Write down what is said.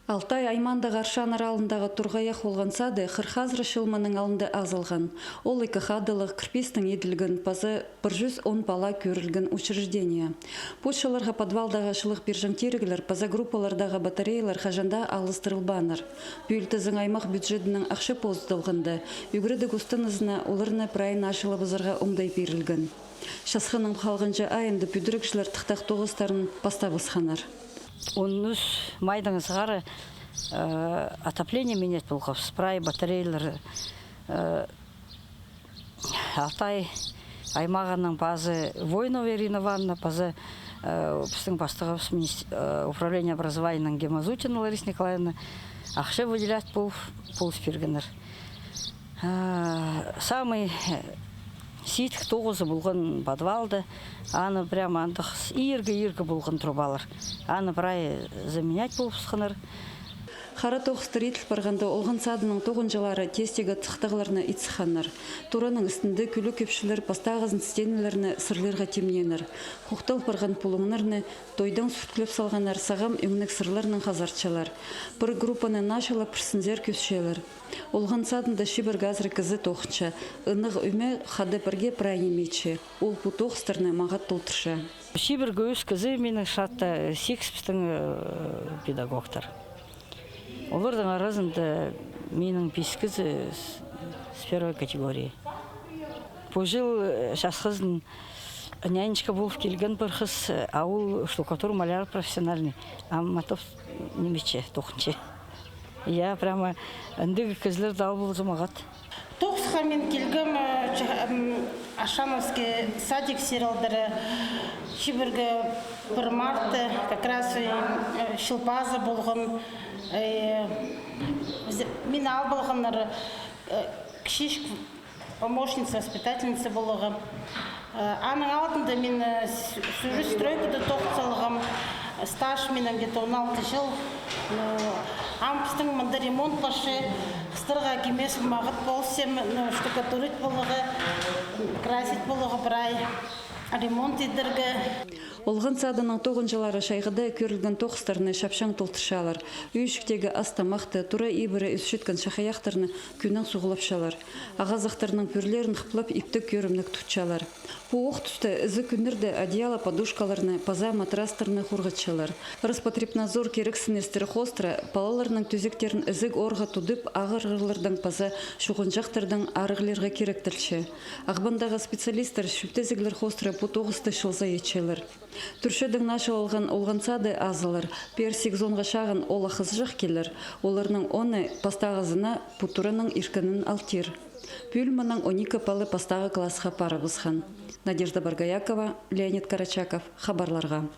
Алтай айманда Гаршан аралындағы Турғаяқ олған сады қырхазры шылманың алынды азылған. Ол екі қадылық кірпестің еділгін пазы 110 бала көрілген учреждения. Пошыларға подвалдағы шылық бержің терігілер паза группалардағы батареялар қажанда алыстырылбаныр. Бүйілтізің аймақ бюджетінің ақшы поздылғынды. Үгірді густынызына оларына прайын ашылы бізарға ұмдай берілген. Шасқының қалғынжа айынды бүдірікшілер тықтақ тоғыстарын поставысханар. Оннус майдан сгары отопление менять полков, спрай, батарейлер, Алтай аймағының базы Войнова Ирина Ивановна, базы біздің бастығымыз управление образованиянын Гемазутина Лариса Николаевна, ақша выделять полыс бергенер. Самый ситх тоғызы болған подвалды, аны прямо андық иргі болған трубалар. Аны бірай заменять болып сықыныр. Қара тоғыстыр етіл барғанда олғын садының тоғынжылары тестегі тұқтығыларына итсіханыр. Тураның үстінде күлі көпшілер пастағызын стенелеріне сырларға темненір. Құқтал барған пұлыңнарны тойдан сүрткіліп салғанар сағам өңнік сырларының қазарчалар. Бір группаны нашылы пірсінзер көсшелер. Олғын садында шибір газры кізі тоқынша, ұнық өме қады бірге прайнемечі. Ол бұ тоғыстырны мағат толтырша. Шибір көз кізі менің шатта секспістің педагогтар. Олардың арасында менің бескізі с первой категории. По жыл жасқыздың нянечка болып келген бір қыз, ауыл штукатур маляр профессиональный, а матов немече, тоқынче. Я прямо індігі кізлер дал бұл жұмағат. Тоқсыға мен келгім Ашановский садик сериалдары шибіргі 1 марта как раз шылпазы болған. Мен ал болғанлары кішеш помощница, воспитательница болған. Аның алдында мен сюжет стройкада тоқталғам. Стаж менің где-то 16 жыл. Ампыстың мұнда ремонт башы, қыстырға кемес мағыт болсем, штукатурит болығы, красит болығы бірай, ремонт едіргі. Олғын садының тоғынжылары шайғыда көрілген тоқыстарыны шапшаң толтыршалар. Үйшіктегі астамақты, тура ибірі үсшеткен шақаяқтарыны күнің суғылапшалар. Ағазақтарының пөрлерін қыплап ипті көрімнік тұтшалар. Бұл оқ түсті ізі күндірді одеяло подушкаларыны, паза матрастарыны қорғытшалар. Роспотребнадзор керексінестері қостыра, палаларының түзектерін ізік орға тұдып, ағырғылардың паза шуғынжақтардың арығылерға керектілші. Ағбандағы специалистер шүптезіглер қостыра бұл тоғысты шылза етшелер. Түршедің нашы олған сады азылыр. Персик зонға шағын ола қызжақ келер. Оларының оны пастағызына пұтураның иркінің алтир. Пүлманың 12 палы пастағы классқа пары бұзған. Надежда Баргаякова, Леонид Карачаков. Хабарларға.